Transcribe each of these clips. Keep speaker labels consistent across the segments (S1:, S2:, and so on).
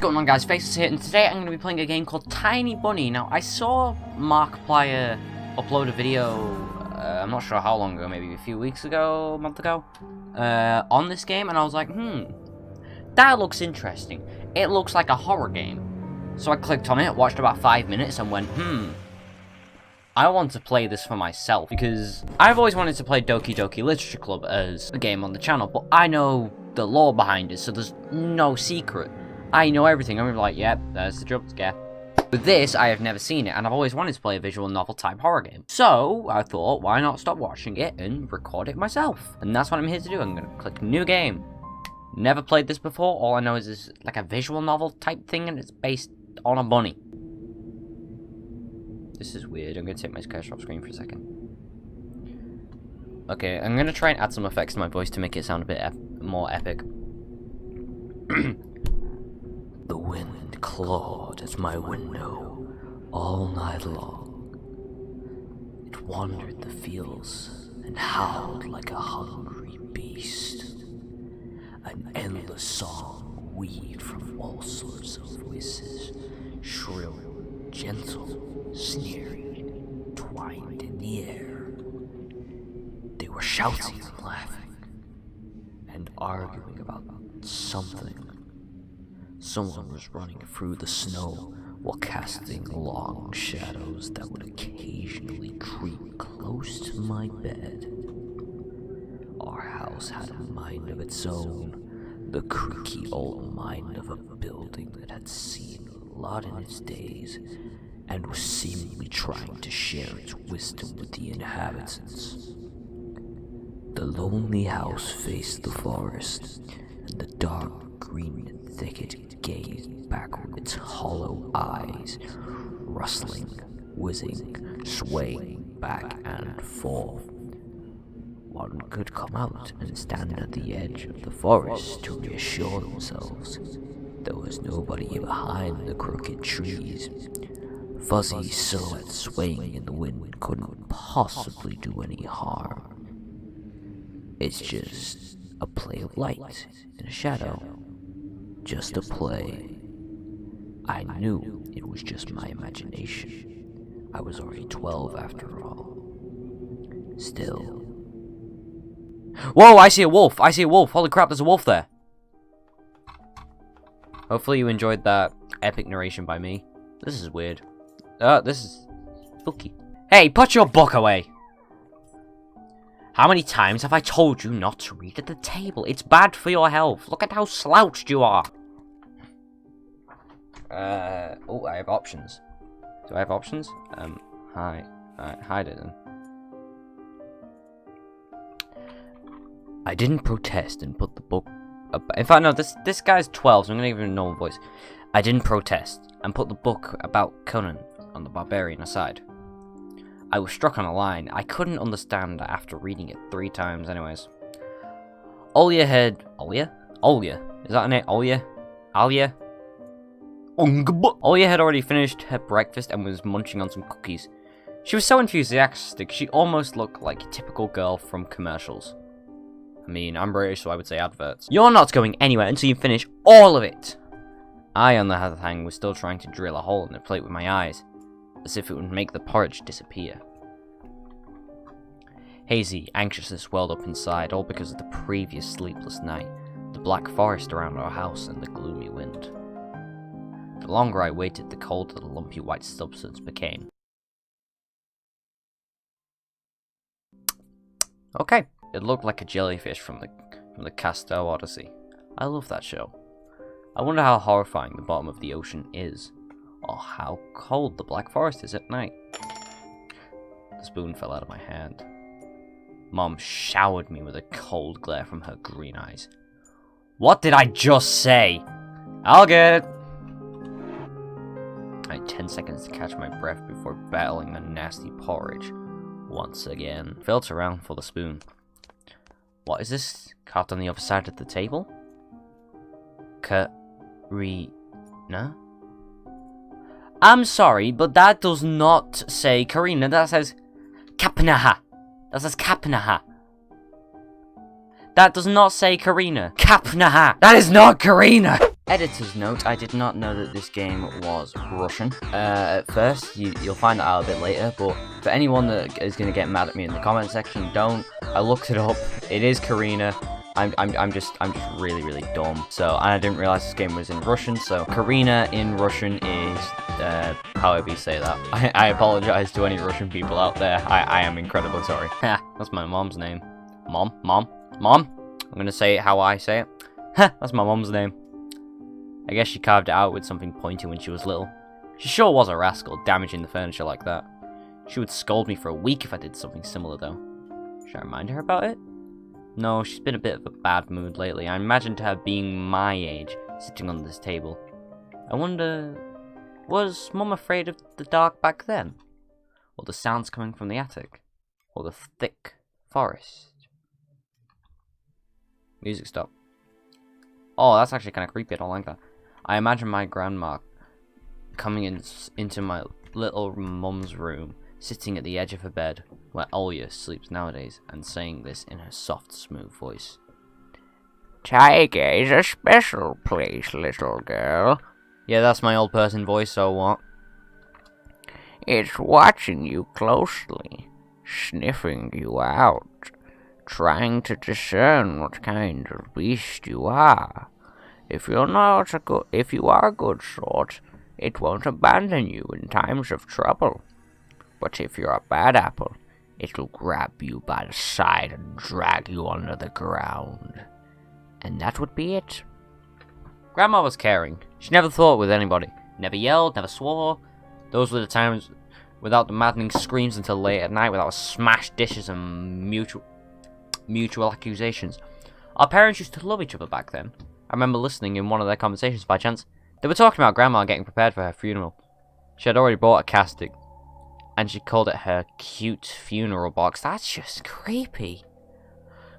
S1: going on, guys? Faces here, and today I'm going to be playing a game called Tiny Bunny. Now, I saw Markiplier upload a video, I'm not sure how long ago, maybe a few weeks ago, a month ago, on this game, and I was like, that looks interesting. It looks like a horror game. So I clicked on it, watched about 5 minutes, and went, I want to play this for myself, because I've always wanted to play Doki Doki Literature Club as a game on the channel, but I know the lore behind it, so there's no secret. I know everything. I'm like, yep, there's the jump scare. With this, I have never seen it, and I've always wanted to play a visual novel type horror game. So, I thought, why not stop watching it and record it myself? And that's what I'm here to do. I'm going to click new game. Never played this before. All I know is it's like a visual novel type thing, and it's based on a bunny. This is weird. I'm going to take my cursor off screen for a second. Okay, I'm going to try and add some effects to my voice to make it sound a bit more epic. The wind clawed at my window all night long. It wandered the fields and howled like a hungry beast. An endless song weaved from all sorts of voices, shrill, gentle, sneering, twined in the air. They were shouting and laughing, and arguing about something. Someone was running through the snow while casting long shadows that would occasionally creep close to my bed. Our house had a mind of its own, the creaky old mind of a building that had seen a lot in its days and was seemingly trying to share its wisdom with the inhabitants. The lonely house faced the forest, and the dark green thicket gazed back with its hollow eyes, rustling, whizzing, swaying back and forth. One could come out and stand at the edge of the forest to reassure themselves there was nobody behind the crooked trees. Fuzzy silhouettes swaying in the wind couldn't possibly do any harm. It's just a play of light and a shadow. Just a play. I knew it was just my imagination. I was already 12 after all. Still. Whoa, I see a wolf! I see a wolf! Holy crap, there's a wolf there! Hopefully you enjoyed that epic narration by me. This is weird. This is spooky. Hey, put your book away! How many times have I told you not to read at the table? It's bad for your health. Look at how slouched you are. Oh, I have options. Do I have options? Hi. Hide it then. I didn't protest and put the book... In fact, no, this guy's 12, so I'm gonna give him a normal voice. I didn't protest and put the book about Conan on the Barbarian aside. I was struck on a line I couldn't understand after reading it 3 times anyways. Olya had... Olya? Is that her name? Olya? Olya had already finished her breakfast and was munching on some cookies. She was so enthusiastic, she almost looked like a typical girl from commercials. I mean, I'm British, so I would say adverts. You're not going anywhere until you finish all of it! I, on the other hand, was still trying to drill a hole in the plate with my eyes, as if it would make the porridge disappear. Hazy anxiousness welled up inside, all because of the previous sleepless night, the black forest around our house, and the gloomy wind. The longer I waited, the colder the lumpy white substance became. Okay, it looked like a jellyfish from the Castor Odyssey. I love that show. I wonder how horrifying the bottom of the ocean is, or how cold the black forest is at night. The spoon fell out of my hand. Mom showered me with a cold glare from her green eyes. What did I just say? I'll get it! I had 10 seconds to catch my breath before battling the nasty porridge once again. Felt around for the spoon. What is this? Carved on the other side of the table? Karina? I'm sorry, but that does not say Karina. That says Kapnaha. That says Kapnaha. That does not say Karina. Kapnaha. That is not Karina.
S2: Editor's note, I did not know that this game was Russian. At first, you'll find that out a bit later, but for anyone that is going to get mad at me in the comment section, don't. I looked it up. It is Karina. I'm just really, really dumb. So, and I didn't realize this game was in Russian, so Karina in Russian is, however you say that. I apologize to any Russian people out there. I am incredibly sorry. That's my mom's name. Mom? I'm gonna say it how I say it. That's my mom's name. I guess she carved it out with something pointy when she was little. She sure was a rascal, damaging the furniture like that. She would scold me for a week if I did something similar, though. Should I remind her about it? No, she's been a bit of a bad mood lately. I imagined her being my age, sitting on this table. I wonder, was Mum afraid of the dark back then? Or the sounds coming from the attic? Or the thick forest? Music stopped. Oh, that's actually kind of creepy. I don't like that. I imagine my grandma coming into my little mum's room, sitting at the edge of her bed, where Olya sleeps nowadays, and saying this in her soft, smooth voice. Tiger is a special place, little girl. Yeah, that's my old person voice, so what? It's watching you closely, sniffing you out, trying to discern what kind of beast you are. If you are a good sort, it won't abandon you in times of trouble. But if you're a bad apple, it'll grab you by the side and drag you under the ground. And that would be it. Grandma was caring. She never thought with anybody. Never yelled, never swore. Those were the times without the maddening screams until late at night, without smashed dishes and mutual accusations. Our parents used to love each other back then. I remember listening in one of their conversations by chance. They were talking about Grandma getting prepared for her funeral. She had already bought a casket, and she called it her cute funeral box. That's just creepy.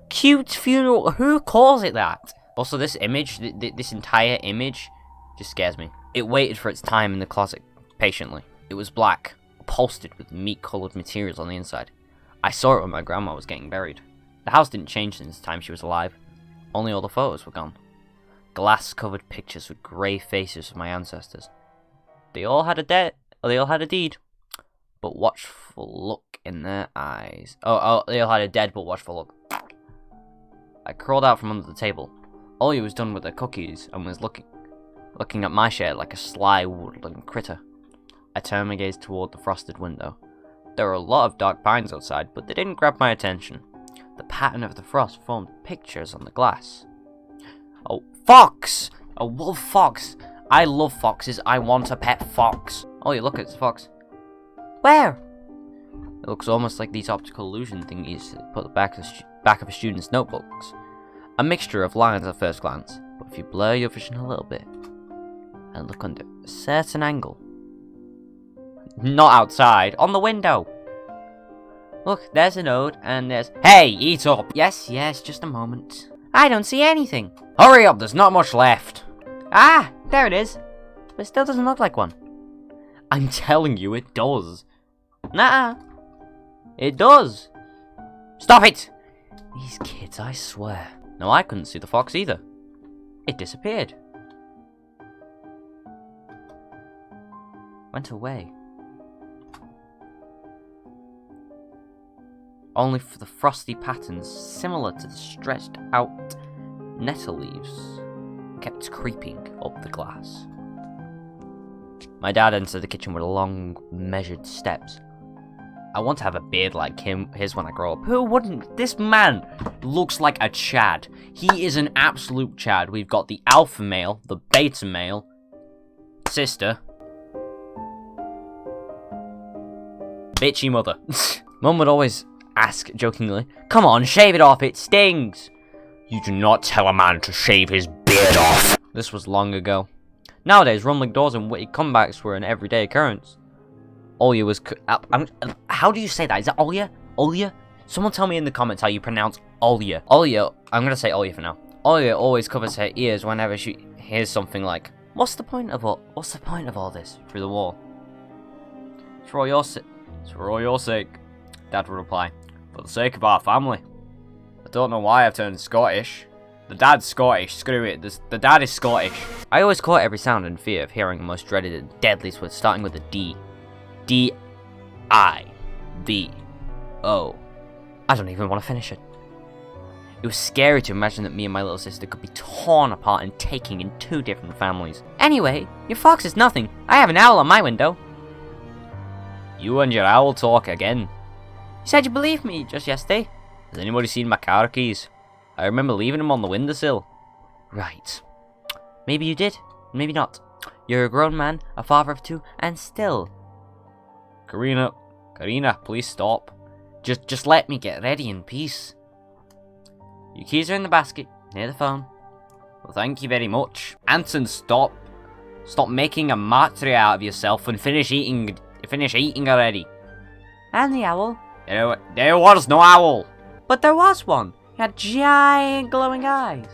S2: Cute funeral? Who calls it that? Also, this image, this entire image, just scares me. It waited for its time in the closet, patiently. It was black, upholstered with meat-coloured materials on the inside. I saw it when my grandma was getting buried. The house didn't change since the time she was alive. Only all the photos were gone. Glass-covered pictures with grey faces of my ancestors. They all had a deed, but watchful look in their eyes. Oh, they all had a dead but watchful look. I crawled out from under the table. Olya was done with her cookies and was looking at my share like a sly woodland critter. I turned my gaze toward the frosted window. There were a lot of dark pines outside, but they didn't grab my attention. The pattern of the frost formed pictures on the glass. Oh, fox! A wolf fox! I love foxes. I want a pet fox. Oh, you look, it's a fox. Where? It looks almost like these optical illusion thingies put the back of a student's notebooks. A mixture of lines at first glance, but if you blur your vision a little bit and look under a certain angle. Not outside, on the window. Look, there's a note, and there's... Hey, eat up! Yes, just a moment. I don't see anything. Hurry up, there's not much left. Ah, there it is. But it still doesn't look like one. I'm telling you, it does. Nah, it does. Stop it! These kids, I swear. No, I couldn't see the fox either. It disappeared. Went away. Only for the frosty patterns, similar to the stretched out nettle leaves, kept creeping up the glass. My dad entered the kitchen with long, measured steps. I want to have a beard like his when I grow up. Who wouldn't? This man looks like a Chad. He is an absolute Chad. We've got the alpha male, the beta male, sister, bitchy mother. Mum would always ask jokingly, "Come on, shave it off, it stings." You do not tell a man to shave his beard off. This was long ago. Nowadays, rumbling doors and witty comebacks were an everyday occurrence. Olya was... how do you say that? Is it Olya? Olya? Someone tell me in the comments how you pronounce Olya. Olya, I'm gonna say Olya for now. Olya always covers her ears whenever she hears something like, what's the point of all this? Through the wall. It's for all your sake, Dad would reply. For the sake of our family. I don't know why I've turned Scottish. The dad's Scottish. Screw it. The dad is Scottish. I always caught every sound in fear of hearing the most dreaded and deadliest word starting with a D. D-I-V-O. I don't even want to finish it. It was scary to imagine that me and my little sister could be torn apart and taken in 2 different families. Anyway, your fox is nothing. I have an owl on my window. You and your owl talk again. You said you believed me just yesterday. Has anybody seen my car keys? I remember leaving them on the windowsill. Right. Maybe you did, maybe not. You're a grown man, a father of 2, and still. Karina, please stop. Just let me get ready in peace. Your keys are in the basket, near the phone. Well, thank you very much. Anton, stop. Stop making a martyr out of yourself and finish eating already. And the owl? There was no owl. But there was one. He had giant glowing eyes.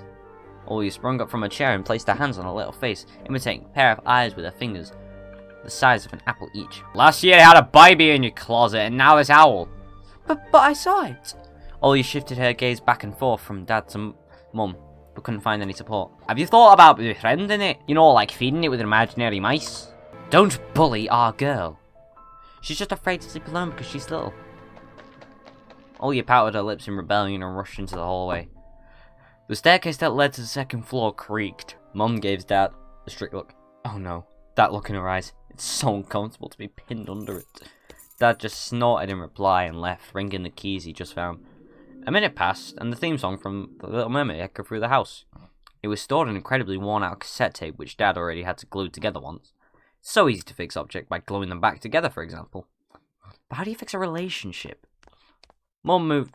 S2: Ollie sprung up from a chair and placed her hands on her little face, imitating a pair of eyes with her fingers, the size of an apple each. Last year you had a baby in your closet, and now this owl. But I saw it. Ollie shifted her gaze back and forth from Dad to Mum, but couldn't find any support. Have you thought about befriending it? You know, like feeding it with imaginary mice? Don't bully our girl. She's just afraid to sleep alone because she's little. Ollie pouted her lips in rebellion and rushed into the hallway. The staircase that led to the 2nd floor creaked. Mum gave Dad a strict look. Oh no, that look in her eyes. It's so uncomfortable to be pinned under it. Dad just snorted in reply and left, ringing the keys he just found. A minute passed, and the theme song from The Little Mermaid echoed through the house. It was stored in an incredibly worn-out cassette tape, which Dad already had to glue together once. So easy to fix objects by gluing them back together, for example. But how do you fix a relationship? Mum moved...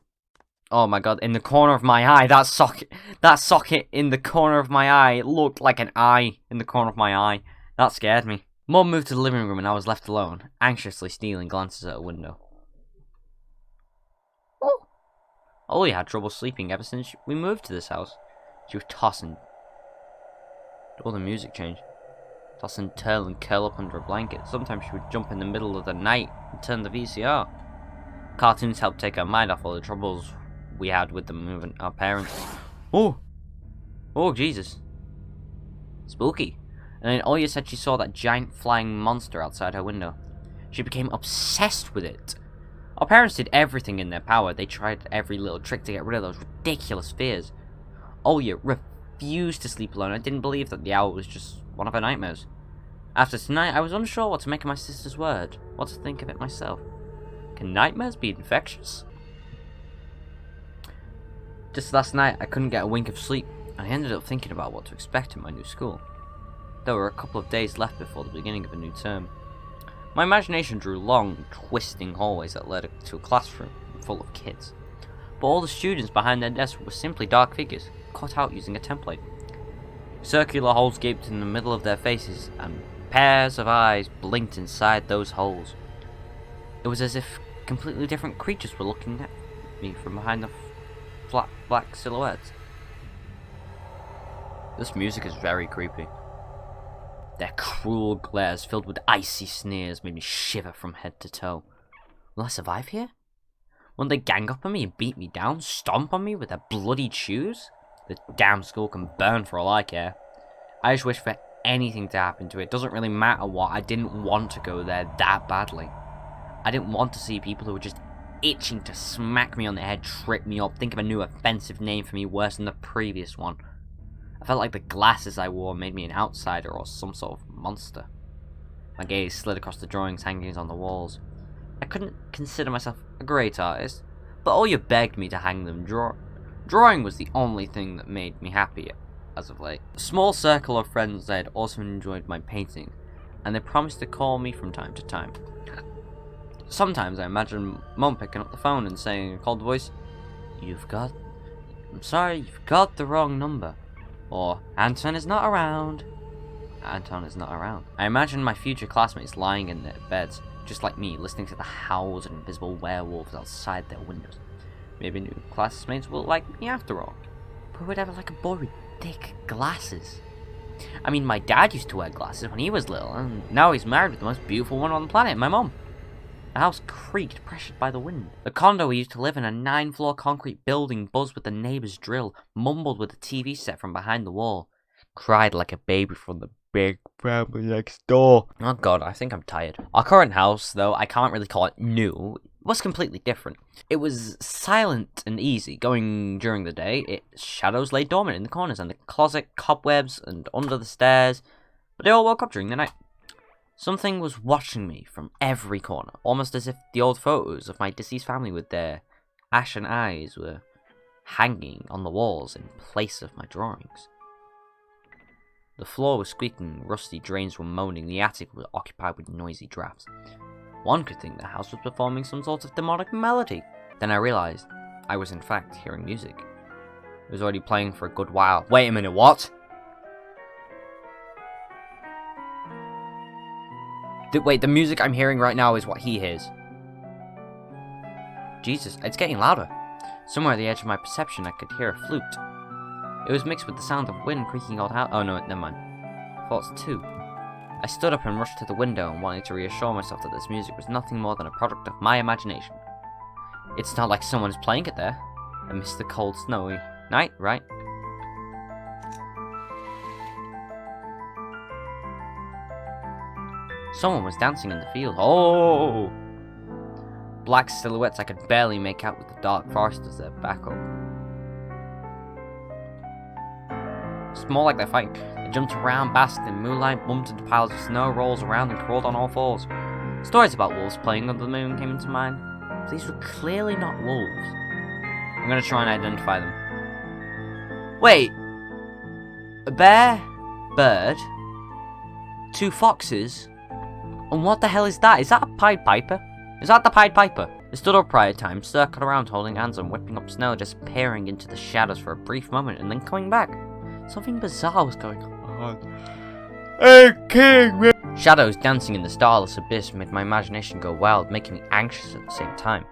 S2: Oh my god, in the corner of my eye, that socket in the corner of my eye, it looked like an eye in the corner of my eye. That scared me. Mum moved to the living room and I was left alone, anxiously stealing glances at a window. Ollie had trouble sleeping ever since we moved to this house. She would toss and... all the music changed. Toss and turn and curl up under a blanket. Sometimes she would jump in the middle of the night and turn the VCR. Cartoons helped take her mind off all the troubles we had with them moving our parents. Oh, Jesus. Spooky. And then Ollie said she saw that giant flying monster outside her window. She became obsessed with it. Our parents did everything in their power. They tried every little trick to get rid of those ridiculous fears. Olya refused to sleep alone. I didn't believe that the owl was just one of her nightmares. After tonight, I was unsure what to make of my sister's word, what to think of it myself. Can nightmares be infectious? Just last night, I couldn't get a wink of sleep, and I ended up thinking about what to expect in my new school. There were a couple of days left before the beginning of a new term. My imagination drew long, twisting hallways that led to a classroom full of kids. But all the students behind their desks were simply dark figures, cut out using a template. Circular holes gaped in the middle of their faces, and pairs of eyes blinked inside those holes. It was as if completely different creatures were looking at me from behind the flat black silhouettes. This music is very creepy. Their cruel glares filled with icy sneers made me shiver from head to toe. Will I survive here? Won't they gang up on me and beat me down, stomp on me with their bloody shoes? The damn school can burn for all I care. I just wish for anything to happen to it. It doesn't really matter what. I didn't want to go there that badly. I didn't want to see people who were just itching to smack me on the head, trip me up, think of a new offensive name for me worse than the previous one. I felt like the glasses I wore made me an outsider or some sort of monster. My gaze slid across the drawings hanging on the walls. I couldn't consider myself a great artist, but Olya begged me to hang them. Drawing was the only thing that made me happy as of late. A small circle of friends had also enjoyed my painting, and they promised to call me from time to time. Sometimes I imagine Mum picking up the phone and saying in a cold voice, I'm sorry, you've got the wrong number. Or, Anton is not around. Anton is not around. I imagine my future classmates lying in their beds, just like me, listening to the howls of invisible werewolves outside their windows. Maybe new classmates will like me after all. But who would ever like a boy with thick glasses? I mean, my dad used to wear glasses when he was little, and now he's married with the most beautiful woman on the planet, my mum. The house creaked, pressured by the wind. The condo we used to live in, a 9-floor concrete building, buzzed with the neighbor's drill, mumbled with the TV set from behind the wall, cried like a baby from the big family next door. Oh god, I think I'm tired. Our current house, though I can't really call it new, was completely different. It was silent and easy going during the day. Its shadows lay dormant in the corners and the closet, cobwebs, and under the stairs, but they all woke up during the night. Something was watching me from every corner, almost as if the old photos of my deceased family with their ashen eyes were hanging on the walls in place of my drawings. The floor was squeaking, rusty drains were moaning, the attic was occupied with noisy drafts. One could think the house was performing some sort of demonic melody. Then I realized I was in fact hearing music. It was already playing for a good while. Wait a minute, what? Wait, the music I'm hearing right now is what he hears. Jesus, it's getting louder. Somewhere at the edge of my perception I could hear a flute. It was mixed with the sound of wind creaking old house. Oh no, never mind. Thoughts too. I stood up and rushed to the window and wanted to reassure myself that this music was nothing more than a product of my imagination. It's not like someone is playing it there, amidst the cold, snowy night, right? Someone was dancing in the field. Oh! Black silhouettes I could barely make out with the dark forest as their backup. It's more like they're fighting. They jumped around, basked in moonlight, bumped into piles of snow, rolled around and crawled on all fours. Stories about wolves playing under the moon came into mind. But these were clearly not wolves. I'm gonna try and identify them. Wait! A bear? Bird? 2 foxes? And what the hell is that? Is that a Pied Piper? Is that the Pied Piper? They stood upright at times, circled around holding hands and whipping up snow, disappearing into the shadows for a brief moment and then coming back. Something bizarre was going on. Hey, king, man! Shadows dancing in the starless abyss made my imagination go wild, making me anxious at the same time.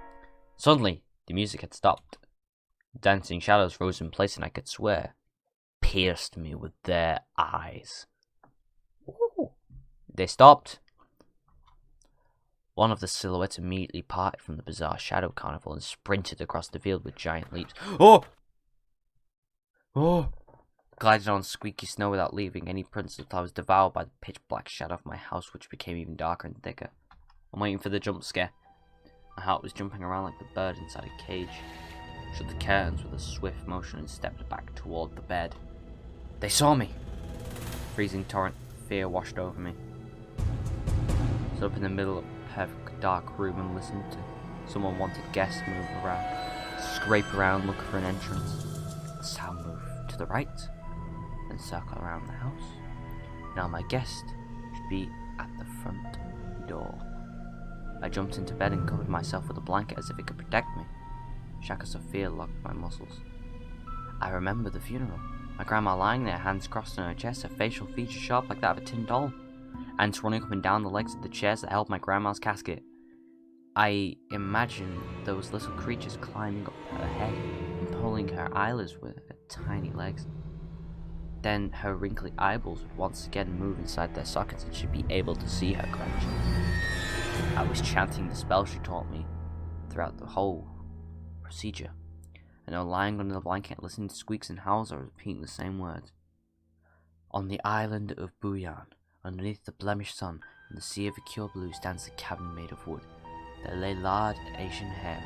S2: Suddenly, the music had stopped. Dancing shadows rose in place and I could swear, pierced me with their eyes. Ooh. They stopped. One of the silhouettes immediately parted from the bizarre shadow carnival and sprinted across the field with giant leaps. Oh! Oh! Glided on squeaky snow without leaving any prints until I was devoured by the pitch-black shadow of my house, which became even darker and thicker. I'm waiting for the jump scare. My heart was jumping around like the bird inside a cage. Shut the curtains with a swift motion and stepped back toward the bed. They saw me! Freezing torrent of fear washed over me. Stood up in the middle of a perfect dark room and listened to some unwanted guests move around, scrape around, look for an entrance. The sound moved to the right, then circle around the house. Now my guest should be at the front door. I jumped into bed and covered myself with a blanket as if it could protect me. Shackles of fear locked my muscles. I remember the funeral. My grandma lying there, hands crossed on her chest, her facial features sharp like that of a tin doll. Ants running up and down the legs of the chairs that held my grandma's casket. I imagined those little creatures climbing up her head and pulling her eyelids with her tiny legs. Then her wrinkly eyeballs would once again move inside their sockets and she'd be able to see her grandchild. I was chanting the spell she taught me throughout the whole procedure. And now lying under the blanket, listening to squeaks and howls, I was repeating the same words. On the island of Buyan, underneath the blemished sun, in the sea of a pure blue, stands the cabin made of wood. There lay large Asian hare,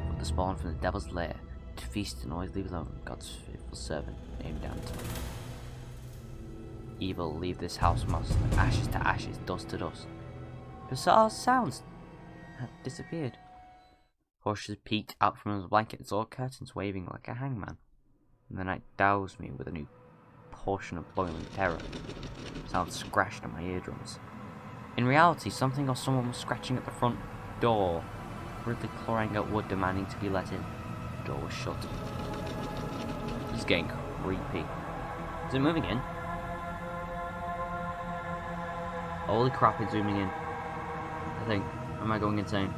S2: but the spawn from the devil's lair, to feast and always leave alone God's faithful servant, named Anton. Evil leave this house must, ashes to ashes, dust to dust. Bizarre sounds had disappeared. Horses peeked out from the blanket and saw curtains waving like a hangman. And the night doused me with a new portion of boiling terror. Sounds scratched at my eardrums. In reality, something or someone was scratching at the front door, rudely clawing at wood, demanding to be let in. The door was shut. It's getting creepy. Is it moving in? Holy crap, it's zooming in. I think. Am I going insane?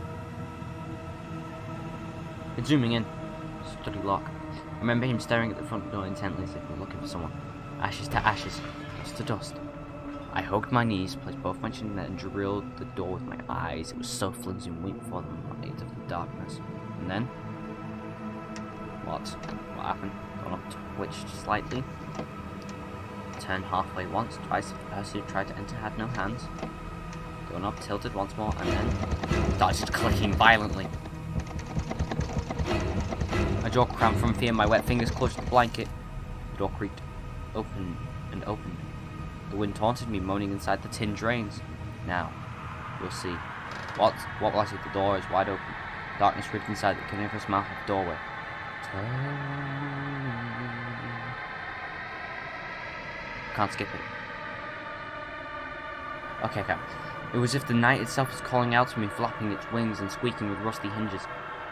S2: It's zooming in. Study lock. I remember him staring at the front door intently as if he were looking for someone. Ashes to ashes, dust to dust. I hugged my knees, placed both my chin and drilled the door with my eyes. It was so flimsy and weak before the light of the darkness. And then... What happened? Got up, twitched slightly. Turned halfway once, twice. The person who tried to enter had no hands. Going up, tilted once more, and then started clicking violently. My jaw cramped from fear, my wet fingers clutched the blanket. The door creaked, opened and opened. The wind taunted me, moaning inside the tin drains. Now, you'll see. What was it? The door is wide open. Darkness ripped inside the carnivorous mouth of the doorway. Can't skip it. Okay. It was as if the night itself was calling out to me, flapping its wings and squeaking with rusty hinges.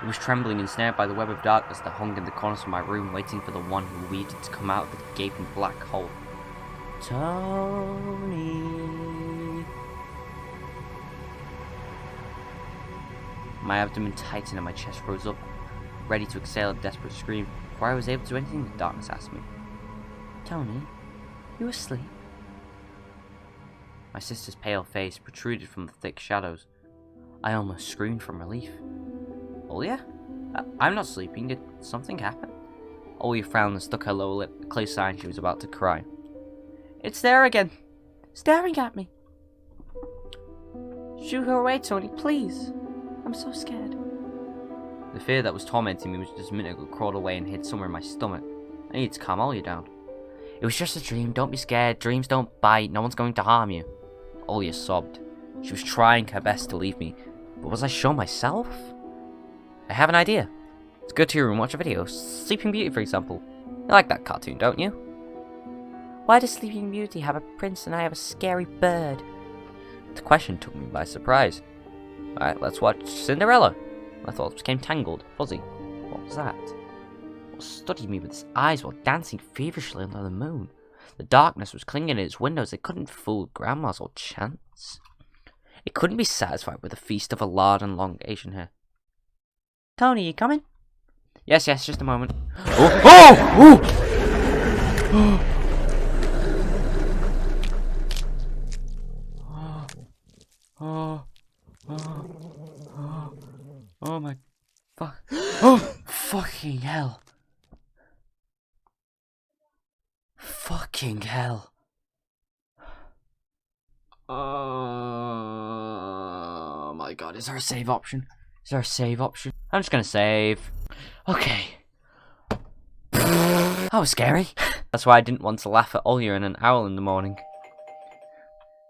S2: It was trembling and snared by the web of darkness that hung in the corners of my room, waiting for the one who weaved it to come out of the gaping black hole. Tony. My abdomen tightened and my chest rose up, ready to exhale a desperate scream. Before I was able to do anything, the darkness asked me, "Tony, you asleep?" My sister's pale face protruded from the thick shadows. I almost screamed from relief. "Olya? I'm not sleeping. Did something happen?" Olya frowned and stuck her lower lip, a clear sign she was about to cry. "It's there again, staring at me." "Shoo her away, Tony, please. I'm so scared." The fear that was tormenting me was just a minute ago crawled away and hid somewhere in my stomach. I needed to calm Olya down. "It was just a dream. Don't be scared. Dreams don't bite. No one's going to harm you." Olya sobbed. She was trying her best to leave me, but was I sure myself? "I have an idea. Let's go to your room, watch a video. Sleeping Beauty, for example. You like that cartoon, don't you?" "Why does Sleeping Beauty have a prince and I have a scary bird?" The question took me by surprise. "Alright, let's watch Cinderella." My thoughts became tangled, fuzzy. What was that? What studied me with its eyes while dancing feverishly under the moon? The darkness was clinging at its windows. It couldn't fool Grandma's old chance. It couldn't be satisfied with a feast of a lard and long Asian hair. "Tony, you coming?" Yes, just a moment." Oh my fuck. Oh, fucking hell. Fucking hell. Oh my god, is there a save option? I'm just gonna save. Okay. That was scary. That's why I didn't want to laugh at Olya and an owl in the morning.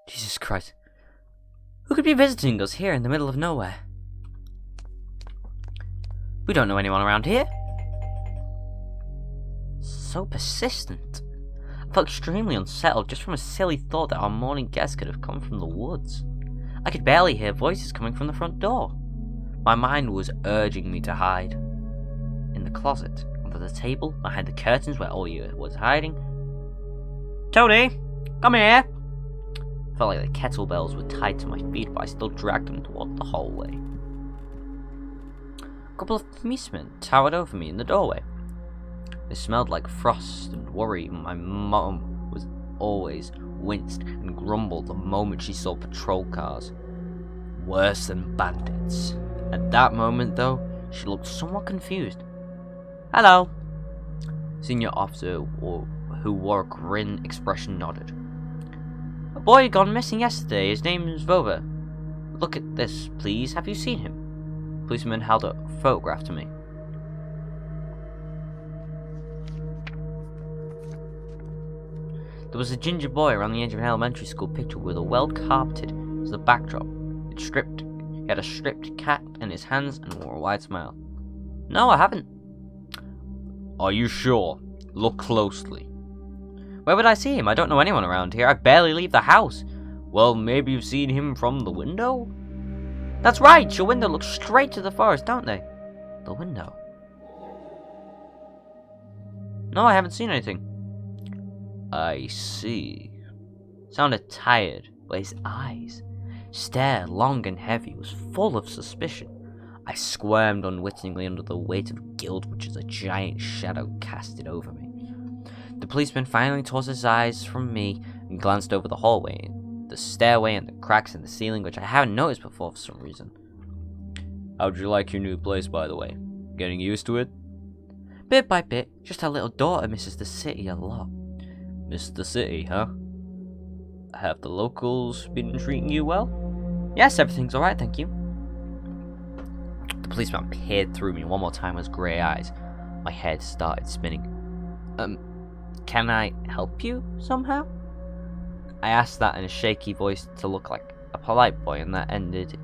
S2: Jesus Christ. Who could be visiting us here in the middle of nowhere? We don't know anyone around here. So persistent. I felt extremely unsettled just from a silly thought that our morning guest could have come from the woods. I could barely hear voices coming from the front door. My mind was urging me to hide. In the closet, under the table, behind the curtains where Olya was hiding. "Tony, come here!" I felt like the kettlebells were tied to my feet, but I still dragged them toward the hallway. A couple of policemen towered over me in the doorway. They smelled like frost and worry. My mum was always winced and grumbled the moment she saw patrol cars. Worse than bandits. At that moment, though, she looked somewhat confused. "Hello." Senior officer who wore a grin expression nodded. "A boy gone missing yesterday. His name is Vova. Look at this, please. Have you seen him?" The policeman held a photograph to me. There was a ginger boy around the edge of an elementary school picture with a well-carpeted as the backdrop. He had a stripped cat in his hands and wore a wide smile. "No, I haven't." "Are you sure? Look closely." "Where would I see him? I don't know anyone around here. I barely leave the house." "Well, maybe you've seen him from the window?" "That's right. Your window looks straight to the forest, don't they?" "The window?" "No, I haven't seen anything." "I see." Sounded tired, but his eyes, stare long and heavy, was full of suspicion. I squirmed unwittingly under the weight of guilt which as a giant shadow casted over me. The policeman finally tossed his eyes from me and glanced over the hallway the stairway and the cracks in the ceiling, which I haven't noticed before for some reason. How'd you like your new place, by the way? Getting used to it? Bit by bit, just our little daughter misses the city a lot. Miss the city, huh? Have the locals been treating you well? Yes, everything's alright, thank you. The policeman peered through me one more time with his grey eyes. My head started spinning. Can I help you somehow? I asked that in a shaky voice to look like a polite boy, and that ended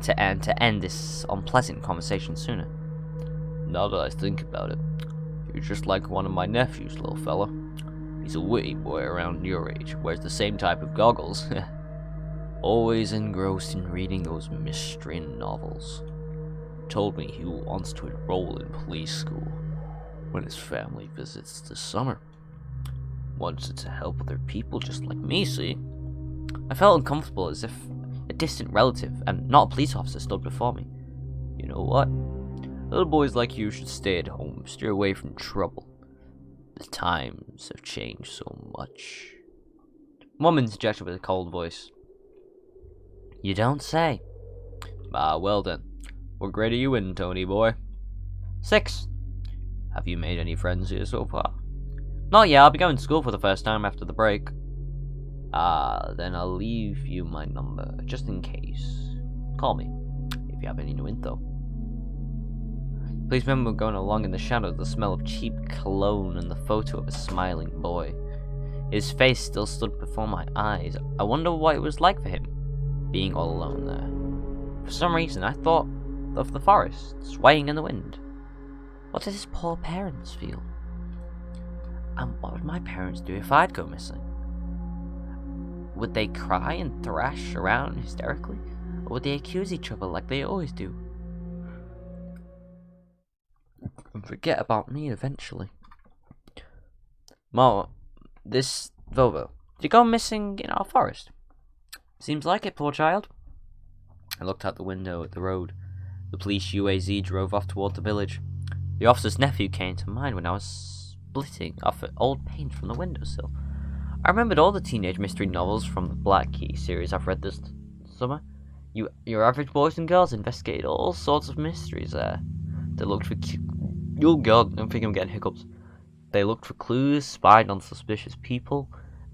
S2: to end this unpleasant conversation sooner. Now that I think about it, you're just like one of my nephews, little fella. He's a witty boy around your age, wears the same type of goggles. Always engrossed in reading those mystery novels. Told me he wants to enroll in police school when his family visits this summer. Wants it to help other people just like me, see? I felt uncomfortable, as if a distant relative and not a police officer stood before me. You know what? Little boys like you should stay at home, steer away from trouble. The times have changed so much. Mum interjected with a cold voice. You don't say. Ah, well then. What grade are you in, Tony boy? 6. Have you made any friends here so far? Not yet, I'll be going to school for the first time after the break. Then I'll leave you my number, just in case. Call me, if you have any new info. Policemen were going along in the shadows, the smell of cheap cologne and the photo of a smiling boy. His face still stood before my eyes. I wonder what it was like for him, being all alone there. For some reason, I thought of the forest, swaying in the wind. What did his poor parents feel? And what would my parents do if I'd go missing? Would they cry and thrash around hysterically? Or would they accuse each other like they always do? And forget about me eventually. Ma, this Volvo, did you go missing in our forest? Seems like it, poor child. I looked out the window at the road. The police UAZ drove off toward the village. The officer's nephew came to mind when I was splitting off old paint from the windowsill. I remembered all the teenage mystery novels from the Black Key series I've read this summer. Your average boys and girls investigated all sorts of mysteries there. They looked for oh god, I think I'm getting hiccups. They looked for clues, spied on suspicious people,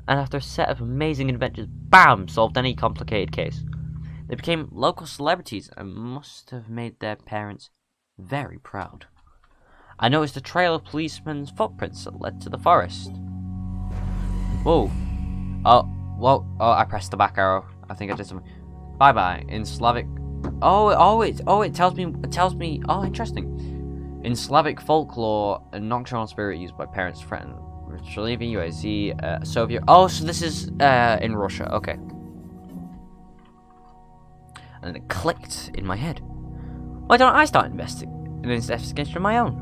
S2: and after a set of amazing adventures, BAM! Solved any complicated case. They became local celebrities and must have made their parents very proud. I noticed a trail of policemen's footprints that led to the forest. Whoa. Oh, I pressed the back arrow. I think I did something. Bye-bye. In Slavic... it tells me... Oh, interesting. In Slavic folklore, a nocturnal spirit used by parents threatened relieving UAZ, Soviet... Oh, so this is, in Russia. Okay. And it clicked in my head. Why don't I start an investigation of my own?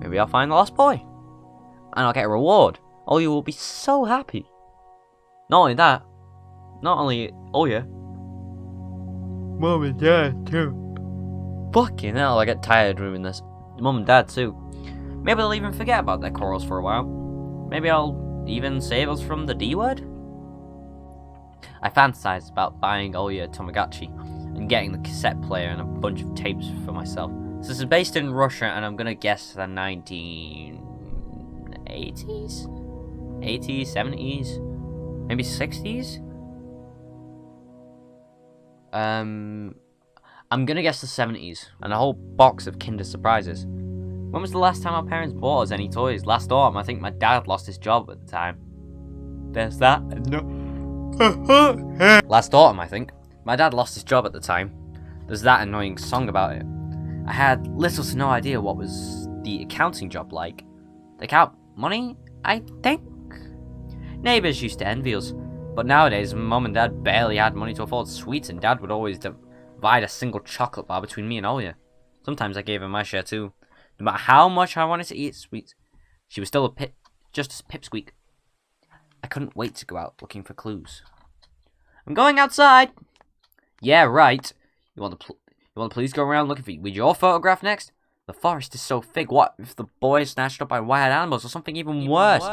S2: Maybe I'll find the lost boy. And I'll get a reward. Oh, you will be so happy. Not only that. Oh yeah. Mum and Dad too. Fucking hell, I get tired doing this. Mum and Dad too. Maybe they'll even forget about their quarrels for a while. Maybe I'll even save us from the D word. I fantasized about buying Olya Tamagotchi and getting the cassette player and a bunch of tapes for myself. So this is based in Russia, and I'm gonna guess the 1980s? 80s, 70s, maybe 60s? I'm gonna guess the 70s, and a whole box of Kinder Surprises. When was the last time our parents bought us any toys? Last autumn. I think my dad lost his job at the time. There's that. No. Last autumn, I think. My dad lost his job at the time. There's that annoying song about it. I had little to no idea what was the accounting job like. They count money, I think? Neighbours used to envy us, but nowadays Mum and Dad barely had money to afford sweets, and Dad would always divide a single chocolate bar between me and Olya. Sometimes I gave her my share too. No matter how much I wanted to eat sweets, she was still just a pipsqueak. I couldn't wait to go out looking for clues. I'm going outside! Yeah, right. You want the police go around looking with your photograph next? The forest is so thick. What if the boy is snatched up by wild animals or something even worse?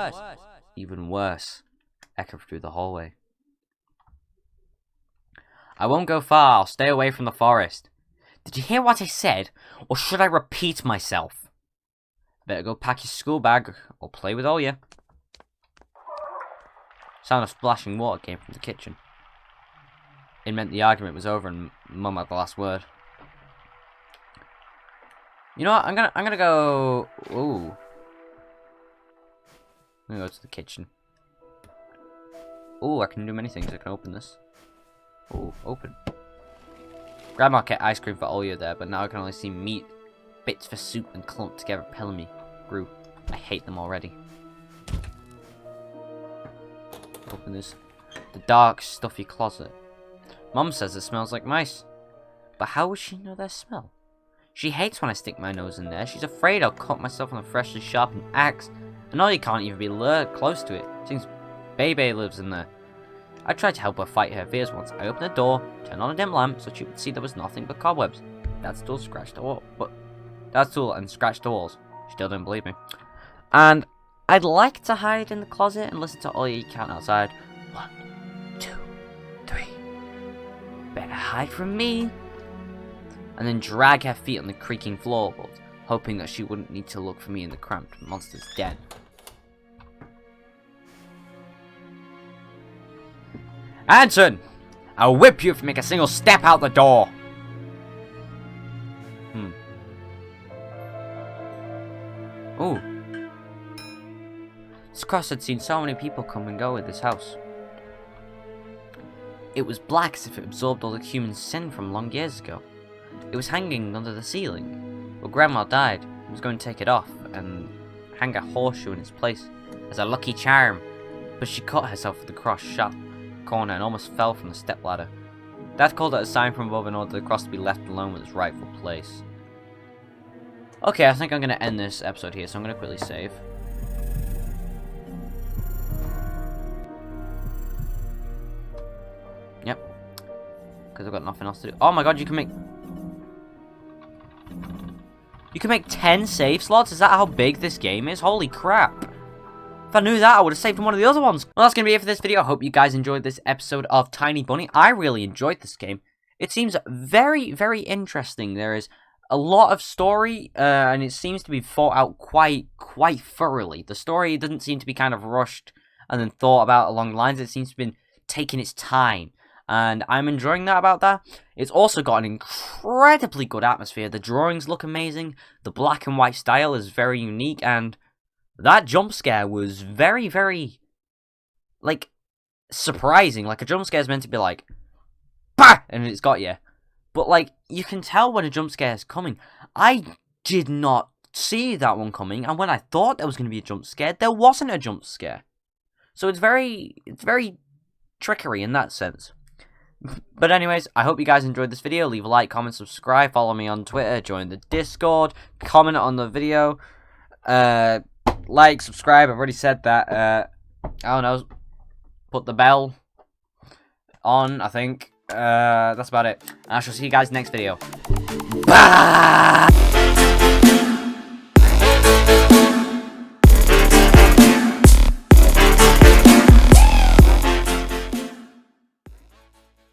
S2: Even worse. Echoed through the hallway. I won't go far. I'll stay away from the forest. Did you hear what I said? Or should I repeat myself? Better go pack your school bag or play with Olya. Sound of splashing water came from the kitchen. It meant the argument was over and Mum had the last word. You know what? I'm gonna go. Ooh. I'm gonna go to the kitchen. Ooh, I can do many things. I can open this. Ooh, open. Grandma kept ice cream for Olya there, but now I can only see meat, bits for soup, and clumped together pilling me. Grew. I hate them already. Open this. The dark, stuffy closet. Mum says it smells like mice. But how would she know their smell? She hates when I stick my nose in there. She's afraid I'll cut myself on a freshly sharpened axe. And Olya can't even be lured close to it. Seems Bebe lives in there. I tried to help her fight her fears once. I opened the door, turned on a dim lamp so she would see there was nothing but cobwebs. Dad's tool scratched the wall. But Dad's tool and scratched the walls. She still didn't believe me. And I'd like to hide in the closet and listen to Olya count outside. 1, 2, 3. Better hide from me. And then drag her feet on the creaking floorboards, hoping that she wouldn't need to look for me in the cramped monster's den. Anson! I'll whip you if you make a single step out the door! Ooh. This cross had seen so many people come and go in this house. It was black as if it absorbed all the human sin from long years ago. It was hanging under the ceiling. Well, Grandma died. I was going to take it off and hang a horseshoe in its place as a lucky charm. But she cut herself with the cross shut corner and almost fell from the stepladder. Dad called it a sign from above in order for the cross to be left alone with its rightful place. Okay, I think I'm going to end this episode here, so I'm going to quickly save. Yep. Because I've got nothing else to do. Oh my god, you can make 10 save slots? Is that how big this game is? Holy crap. If I knew that, I would have saved one of the other ones. Well, that's going to be it for this video. I hope you guys enjoyed this episode of Tiny Bunny. I really enjoyed this game. It seems very, very interesting. There is a lot of story, and it seems to be thought out quite thoroughly. The story doesn't seem to be kind of rushed and then thought about along the lines. It seems to have been taking its time. And I'm enjoying that about that. It's also got an incredibly good atmosphere. The drawings look amazing. The black and white style is very unique. And that jump scare was very, very, like, surprising. Like, a jump scare is meant to be like, bah! And it's got you. But, like, you can tell when a jump scare is coming. I did not see that one coming. And when I thought there was going to be a jump scare, there wasn't a jump scare. So it's very trickery in that sense. But anyways, I hope you guys enjoyed this video. Leave a like, comment, subscribe, follow me on Twitter, join the Discord, comment on the video, like, subscribe, I've already said that, I don't know, put the bell on, I think, that's about it, and I shall see you guys next video. Bye!